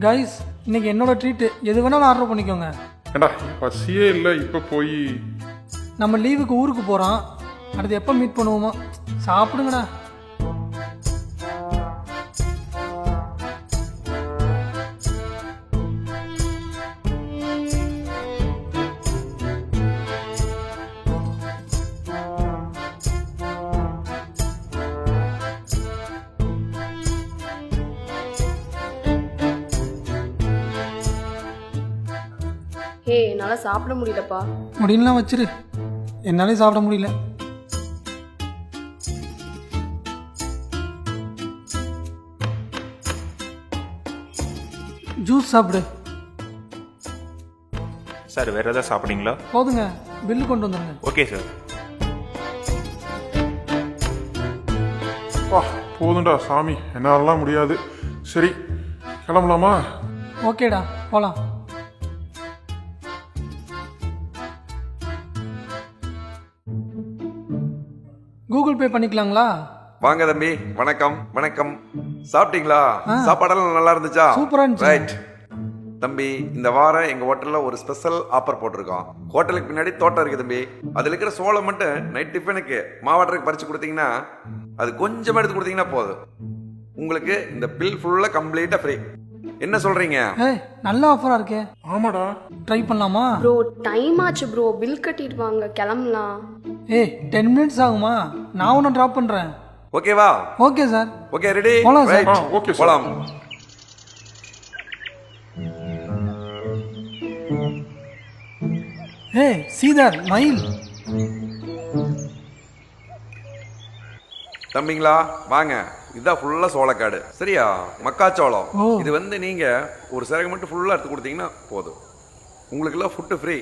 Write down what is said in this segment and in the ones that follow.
Guys இன்னைக்கு என்னோட treat எது வேணாலும் ஆர்டர் பண்ணிக்கோங்க. ஏண்டா பசியே இல்லை, இப்போ போய் நம்ம லீவுக்கு ஊருக்கு போகிறோம். அடுத்து எப்போ மீட் பண்ணுவோமோ. சாப்பிடுங்கடா. என்னால் சாப்பிட முடியலப்பா. முடியலாம் வச்சிரு, என்னாலே சாப்பிட முடியல. ஜூஸ் சாப்பிடு. சார் வேறு எதாவது சாப்பிட்றீங்களா? போதுங்க, பில்லு கொண்டு வந்துடுங்க. Okay sir. வா போதும்டா சாமி, என்னாலலாம் முடியாது. சரி கிளம்பலாமா? ஓகேடா போகலாம். கூகுள் பே பண்ணிக்கலாங்களா? வாங்க தம்பி, வணக்கம் வணக்கம். சாப்பிட்டீங்களா? சாப்பாடெல்லாம் நல்லா இருந்துச்சா? சூப்பரா இருந்துச்சு. ரைட் தம்பி, இந்த வாரம் எங்க ஹோட்டல்ல ஒரு ஸ்பெஷல் ஆஃபர் போட்டிருக்கோம். ஹோட்டலுக்கு பின்னாடி தோட்டம் இருக்கு தம்பி. அதுல இருக்கிற சோளம் மட்டும் நைட் டிஃபனுக்கு மாவாட்டருக்கு பறிச்சு கொடுத்தீங்கன்னா, அது கொஞ்சம் எடுத்து கொடுத்தீங்கன்னா போதும், உங்களுக்கு இந்த பில் ஃபுல்லா கம்ப்ளீட்டா ஃப்ரீ. என்ன சொல்றீங்க? ஏய் நல்ல ஆஃபரா இருக்கே. ஆமாடா, ட்ரை பண்ணலாமா? ப்ரோ டைம் ஆச்சு ப்ரோ, பில் கட்டிட்டு வாங்க, கிளம்பலாம். ஏய் 10 மினிட்ஸ் ஆகுமா? நான் ஒன்று ட்ராப் பண்ணுறேன். ஓகேவா? Okay sir. Okay ready? போலாம் சார். Okay sir. போலாம். ஏய் சீதர் மயில். தம்பிங்களா வாங்க, இதுதான் ஃபுல்லா சோளக்காடு. சரியா? மக்காச்சோளம். இது வந்து நீங்க ஒரு சரகு மட்டும் ஃபுல்லா எடுத்து கொடுத்தீங்கன்னா போதும், உங்களுக்கு எல்லாம் ஃபுட்டு ஃப்ரீ.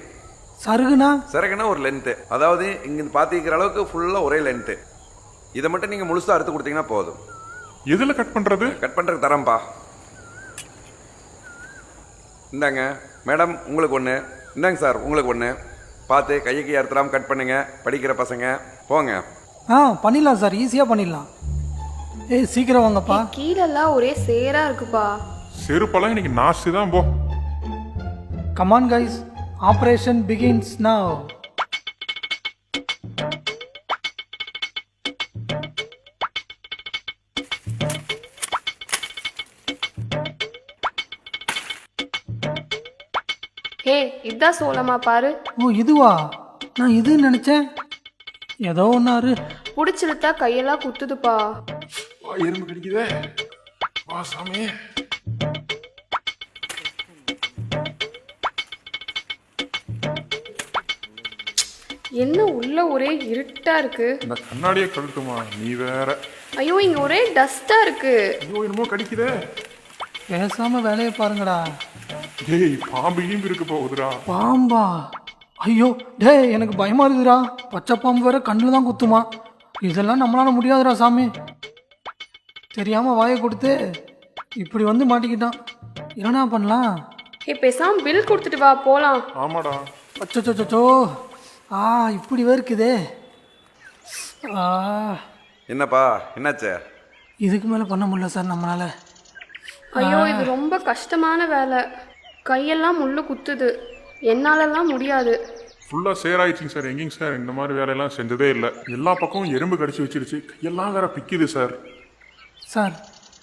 சருகுனா? சரகுனா ஒரு லென்த்து, அதாவது இங்க பாத்திக்கிற அளவுக்கு ஃபுல்லா ஒரே லென்த்து. இதை மட்டும் நீங்க முழுசா எடுத்து கொடுத்தீங்கன்னா போதும். எதுல கட் பண்றது? கட் பண்றதுக்கு தரம்பா. இந்தாங்க மேடம் உங்களுக்கு ஒன்று, இந்தாங்க சார் உங்களுக்கு ஒன்று. பார்த்து கைக்கு அறுத்துறாம கட் பண்ணுங்க, படிக்கிற பசங்க போங்க. பண்ணிடலாம் சார், ஈஸியாக பண்ணிடலாம். ஏய் சீக்கிரம் வாங்கப்பா. கீழெல்லாம் ஒரே சேரா இருக்குப்பா. செருப்பெல்லாம் இன்னைக்கு நாசி தான் போ. Come on guys, operation begins now. இதுதான் சோளமா பாரு. ஓ இதுவா? நான் இதுன்னு நினைச்சேன். ஏதோ ஒன்னாரு புடிச்சிருத்தா கையெல்லாம் குத்துதுப்பா. எறும்பு கடிக்குதே. வா சாமி. என்ன உள்ள ஒரே இருட்டா இருக்கு. இந்த கண்ணாடியை கழட்டுமா நீ வேற. ஐயோ இங்க ஒரே டஸ்டா இருக்கு. ஐயோ என்னமோ கடிக்குதே. பேசாம வேலையை பாருங்கடா. டேய் பாம்பு ஈம்பு இருக்கு போகுதுடா. பாம்பா? ஐயோ டேய் எனக்கு பயமா இருக்குதுடா. பச்சை பாம்பு வேற கண்ணில் தான் குத்துமா. இதெல்லாம் நம்மளால முடியாதுடா சாமி. தெரியாம வாயை கொடுத்து இப்படி வந்து மாட்டிக்கிட்டான். என்னடா பண்ணலாம்? பேசாம பில் கொடுத்துட்டு வா போலாம். ஆமாடா. அச்சோ இப்படி வேர்க்குதே. என்னப்பா என்னாச்சு? இதுக்கு மேலே பண்ண முடியல சார் நம்மளால. ஐயோ இது ரொம்ப கஷ்டமான வேலை, கையெல்லாம் முள்ளு குத்துது, என்னாலலாம் முடியாது. ஃபுல்லா சேராயிடுச்சுங்க சார். எங்கேங்க சார் இந்த மாதிரி வேலையெல்லாம் செஞ்சதே இல்லை. எல்லா பக்கமும் எறும்பு கடிச்சு வச்சிருச்சு, கையெல்லாம் வேற பிக்குது சார். சார்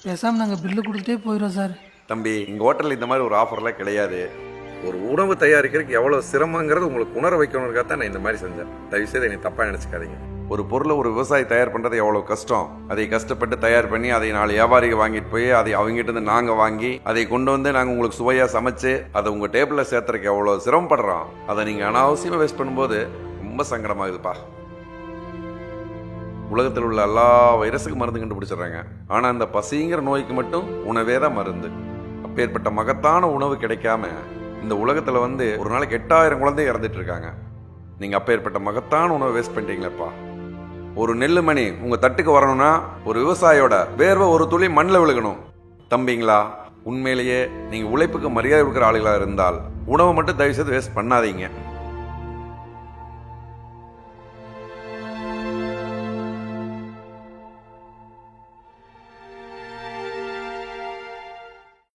பேசாம நாங்கள் பில்லு கொடுத்துட்டே போயிடுறோம் சார். தம்பி எங்கள் ஹோட்டலில் இந்த மாதிரி ஒரு ஆஃபர்லாம் கிடையாது. ஒரு உணவு தயாரிக்கிறதுக்கு எவ்வளோ சிரமங்கிறது உங்களுக்கு உணர வைக்கணுங்கிறத தான் நான் இந்த மாதிரி செஞ்சேன். தயவுசெய்து என்னை தப்பாக நினச்சிக்காதீங்க. ஒரு பொருளை ஒரு விவசாயி தயார் பண்ணுறது எவ்வளோ கஷ்டம். அதை கஷ்டப்பட்டு தயார் பண்ணி அதை 4 வியாபாரிகள் வாங்கிட்டு போய் அதை அவங்ககிட்ட இருந்து நாங்கள் வாங்கி அதை கொண்டு வந்து நாங்கள் உங்களுக்கு சுவையாக சமைச்சு அதை உங்கள் டேபிளில் சேர்த்துறதுக்கு எவ்வளோ சிரமப்படுறோம். அதை நீங்கள் அனாவசியமாக வேஸ்ட் பண்ணும்போது ரொம்ப சங்கடமாகுதுப்பா. உலகத்தில் உள்ள எல்லா வைரஸுக்கும் மருந்து கண்டுபிடிச்சிடுறாங்க, ஆனால் அந்த பசிங்கிற நோய்க்கு மட்டும் உணவே தான் மருந்து. அப்பேற்பட்ட மகத்தான உணவு கிடைக்காம இந்த உலகத்தில் வந்து ஒரு நாளைக்கு 8000 குழந்தை இறந்துட்டு இருக்காங்க. நீங்கள் அப்பேற்பட்ட மகத்தான உணவை வேஸ்ட் பண்ணிட்டீங்களேப்பா. ஒரு நெல்லு மணி உங்கள் தட்டுக்கு வரணும்னா ஒரு விவசாயியோட வேர்வை ஒரு துளி மண்ணில் விழுகணும். தம்பிங்களா உண்மையிலேயே நீங்கள் உழைப்புக்கு மரியாதை கொடுக்குற ஆளுகளாக இருந்தால் உணவை மட்டும் தயவு செய்து வேஸ்ட் பண்ணாதீங்க.